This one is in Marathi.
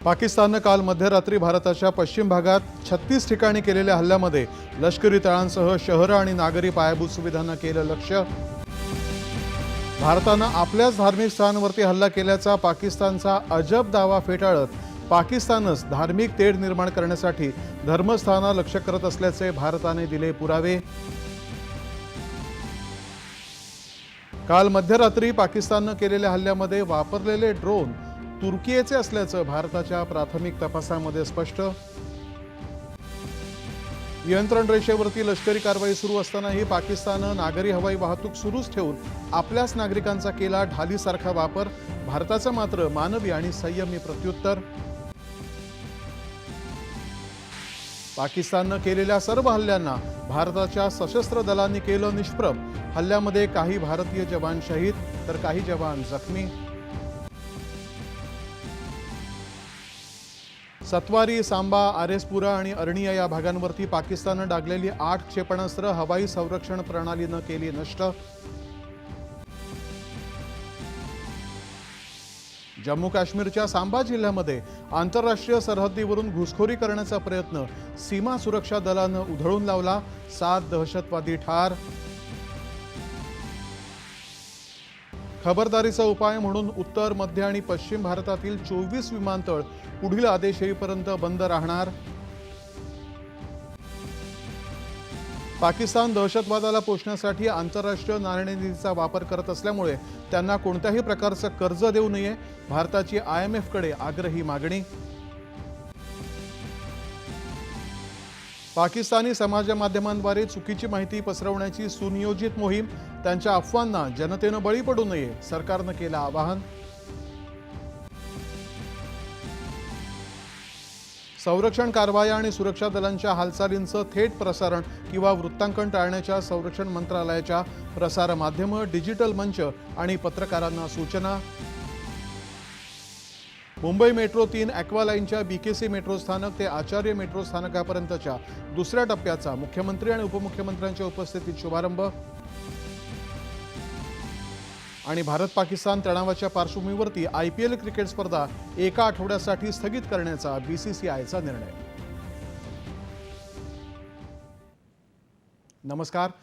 पाकिस्तानने काल मध्यरात्री भारताच्या पश्चिम भागात 36 ठिकाणी केलेल्या हल्ल्यामध्ये लष्करी तळांसह शहरं आणि नागरी पायाभूत सुविधांना केलं लक्ष्य। भारतानं आपल्याच धार्मिक स्थानांवरती हल्ला केल्याचा पाकिस्तानचा अजब दावा फेटाळत पाकिस्तानच धार्मिक तेढ निर्माण करण्यासाठी धर्मस्थानांना लक्ष्य करत असल्याचे भारताने दिले पुरावे। काल मध्यरात्री पाकिस्तानने केलेल्या हल्ल्यामध्ये वापरलेले ड्रोन तुर्कीचे असल्याचं भारताच्या प्राथमिक तपासामध्ये स्पष्ट। नियंत्रण रेषेवरती लष्करी कारवाई सुरू असतानाही पाकिस्तानने नागरी हवाई वाहतूक सुरूच ठेवून आपल्याच नागरिकांचा केला ढालीसारखा वापर। भारताचं मात्र मानवी आणि संयमी प्रत्युत्तर। पाकिस्तानने केलेल्या सर्व हल्ल्यांना भारताच्या सशस्त्र दलांनी केलं निष्प्रभ। हल्ल्यामध्ये काही भारतीय जवान शहीद तर काही जवान जखमी। सत्वारी, सांबा, आरेसपुरा आणि अर्निया या भागांवरती पाकिस्तानने डागलेली 8 क्षेपणास्त्र हवाई संरक्षण प्रणालीनं केली नष्ट। जम्मू काश्मीरच्या सांबा जिल्ह्यामध्ये आंतरराष्ट्रीय सरहद्दीवरून घुसखोरी करण्याचा प्रयत्न सीमा सुरक्षा दलानं उधळून लावला। 7 दहशतवादी ठार। खबरदारीचा उपाय म्हणून उत्तर, मध्य आणि पश्चिम भारतातील 24 विमानतळ पुढील आदेश येईपर्यंत बंद राहणार। पाकिस्तान दहशतवादाला पोषण्यासाठी आंतरराष्ट्रीय नाणेनिधीचा वापर करत असल्यामुळे त्यांना कोणत्याही प्रकारचं कर्ज देऊ नये, भारताची IMF कडे आग्रही मागणी। पाकिस्तानी समाज माध्यमांद्वारे चुकीची माहिती पसरवण्याची सुनियोजित मोहीम, त्यांच्या अफवांना जनतेनं बळी पडू नये, सरकारनं केलं आवाहन। संरक्षण कारवाया आणि सुरक्षा दलांच्या हालचालींचं थेट प्रसारण किंवा वृत्तांकन टाळण्याच्या संरक्षण मंत्रालयाच्या प्रसार माध्यमं, डिजिटल मंच आणि पत्रकारांना सूचना। मुंबई मेट्रो 3 ॲक्वा लाईनच्या BKC मेट्रो स्थानक ते आचार्य मेट्रो स्थानकापर्यंतच्या दुसऱ्या टप्प्याचा मुख्यमंत्री आणि उपमुख्यमंत्र्यांच्या उपस्थितीत शुभारंभ। आणि भारत पाकिस्तान तणावाच्या पार्श्वभूमीवरती IPL क्रिकेट स्पर्धा एका आठवड्यासाठी स्थगित करण्याचा BCCIचा निर्णय। नमस्कार।